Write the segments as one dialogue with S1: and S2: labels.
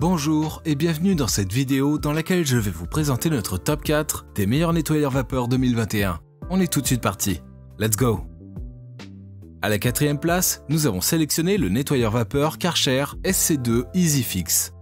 S1: Bonjour et bienvenue dans cette vidéo dans laquelle je vais vous présenter notre top 4 des meilleurs nettoyeurs vapeur 2021. On est tout de suite parti. Let's go! À la 4e place, nous avons sélectionné le nettoyeur vapeur Karcher SC2 EasyFix.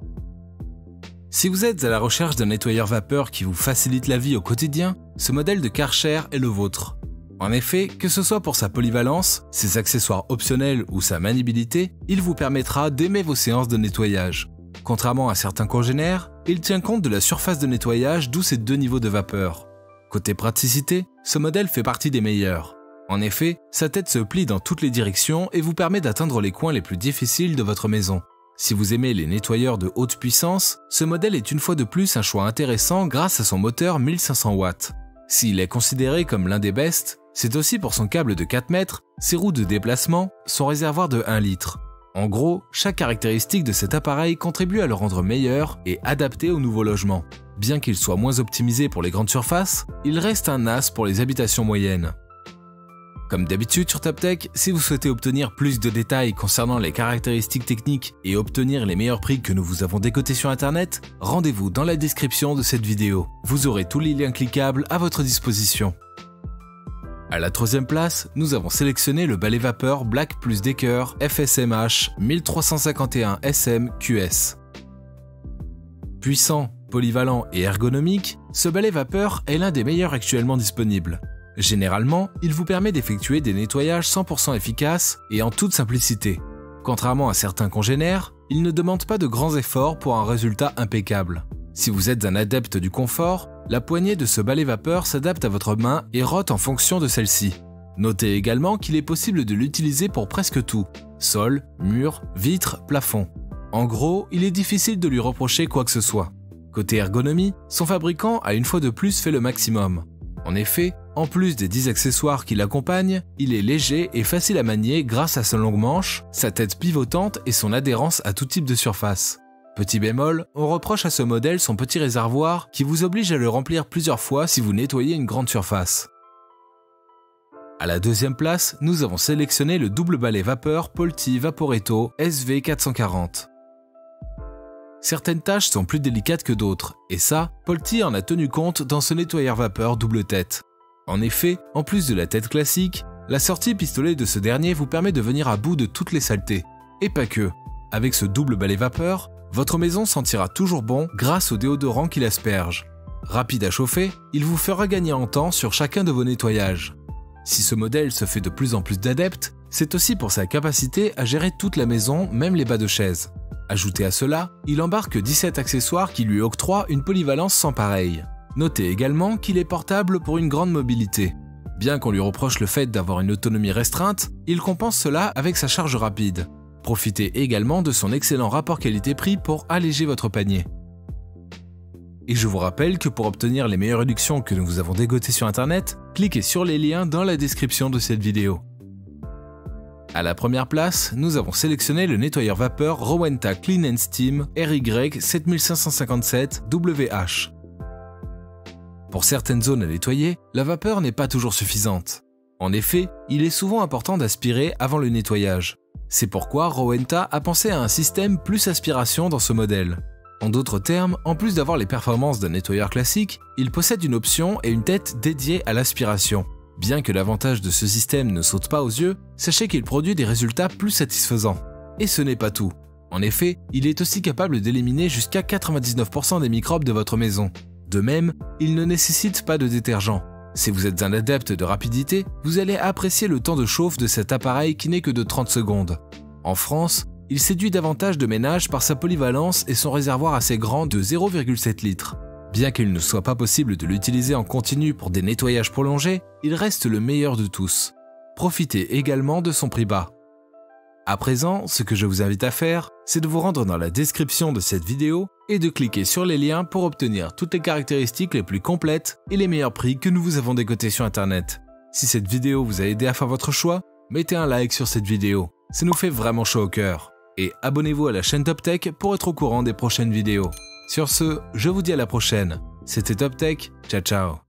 S1: Si vous êtes à la recherche d'un nettoyeur vapeur qui vous facilite la vie au quotidien, ce modèle de Karcher est le vôtre. En effet, que ce soit pour sa polyvalence, ses accessoires optionnels ou sa maniabilité, il vous permettra d'aimer vos séances de nettoyage. Contrairement à certains congénères, il tient compte de la surface de nettoyage, d'où ses deux niveaux de vapeur. Côté praticité, ce modèle fait partie des meilleurs. En effet, sa tête se plie dans toutes les directions et vous permet d'atteindre les coins les plus difficiles de votre maison. Si vous aimez les nettoyeurs de haute puissance, ce modèle est une fois de plus un choix intéressant grâce à son moteur 1500 watts. S'il est considéré comme l'un des best, c'est aussi pour son câble de 4 mètres, ses roues de déplacement, son réservoir de 1 litre. En gros, chaque caractéristique de cet appareil contribue à le rendre meilleur et adapté au nouveau logement. Bien qu'il soit moins optimisé pour les grandes surfaces, il reste un as pour les habitations moyennes. Comme d'habitude sur TopTech, si vous souhaitez obtenir plus de détails concernant les caractéristiques techniques et obtenir les meilleurs prix que nous vous avons décotés sur internet, rendez-vous dans la description de cette vidéo. Vous aurez tous les liens cliquables à votre disposition. À la 3e place, nous avons sélectionné le balai vapeur Black + Decker FSMH 1351 SM QS. Puissant, polyvalent et ergonomique, ce balai vapeur est l'un des meilleurs actuellement disponibles. Généralement, il vous permet d'effectuer des nettoyages 100% efficaces et en toute simplicité. Contrairement à certains congénères, il ne demande pas de grands efforts pour un résultat impeccable. Si vous êtes un adepte du confort, la poignée de ce balai vapeur s'adapte à votre main et rote en fonction de celle-ci. Notez également qu'il est possible de l'utiliser pour presque tout: sol, mur, vitres, plafond. En gros, il est difficile de lui reprocher quoi que ce soit. Côté ergonomie, son fabricant a une fois de plus fait le maximum. En effet, en plus des 10 accessoires qui l'accompagnent, il est léger et facile à manier grâce à sa longue manche, sa tête pivotante et son adhérence à tout type de surface. Petit bémol, on reproche à ce modèle son petit réservoir qui vous oblige à le remplir plusieurs fois si vous nettoyez une grande surface. À la 2e place, nous avons sélectionné le double balai vapeur Polti Vaporetto SV440. Certaines tâches sont plus délicates que d'autres, et ça, Polti en a tenu compte dans ce nettoyeur vapeur double tête. En effet, en plus de la tête classique, la sortie pistolet de ce dernier vous permet de venir à bout de toutes les saletés. Et pas que. Avec ce double balai vapeur, votre maison sentira toujours bon grâce au déodorant qu'il asperge. Rapide à chauffer, il vous fera gagner en temps sur chacun de vos nettoyages. Si ce modèle se fait de plus en plus d'adeptes, c'est aussi pour sa capacité à gérer toute la maison, même les bas de chaise. Ajoutez à cela, il embarque 17 accessoires qui lui octroient une polyvalence sans pareil. Notez également qu'il est portable pour une grande mobilité. Bien qu'on lui reproche le fait d'avoir une autonomie restreinte, il compense cela avec sa charge rapide. Profitez également de son excellent rapport qualité-prix pour alléger votre panier. Et je vous rappelle que pour obtenir les meilleures réductions que nous vous avons dégotées sur internet, cliquez sur les liens dans la description de cette vidéo. À la 1re place, nous avons sélectionné le nettoyeur vapeur Rowenta Clean & Steam RY7557WH. Pour certaines zones à nettoyer, la vapeur n'est pas toujours suffisante. En effet, il est souvent important d'aspirer avant le nettoyage. C'est pourquoi Rowenta a pensé à un système plus aspiration dans ce modèle. En d'autres termes, en plus d'avoir les performances d'un nettoyeur classique, il possède une option et une tête dédiée à l'aspiration. Bien que l'avantage de ce système ne saute pas aux yeux, sachez qu'il produit des résultats plus satisfaisants. Et ce n'est pas tout. En effet, il est aussi capable d'éliminer jusqu'à 99% des microbes de votre maison. De même, il ne nécessite pas de détergent. Si vous êtes un adepte de rapidité, vous allez apprécier le temps de chauffe de cet appareil qui n'est que de 30 secondes. En France, il séduit davantage de ménages par sa polyvalence et son réservoir assez grand de 0,7 litres. Bien qu'il ne soit pas possible de l'utiliser en continu pour des nettoyages prolongés, il reste le meilleur de tous. Profitez également de son prix bas. À présent, ce que je vous invite à faire, c'est de vous rendre dans la description de cette vidéo et de cliquer sur les liens pour obtenir toutes les caractéristiques les plus complètes et les meilleurs prix que nous vous avons décotés sur internet. Si cette vidéo vous a aidé à faire votre choix, mettez un like sur cette vidéo, ça nous fait vraiment chaud au cœur. Et abonnez-vous à la chaîne TopTech pour être au courant des prochaines vidéos. Sur ce, je vous dis à la prochaine. C'était TopTech, ciao ciao.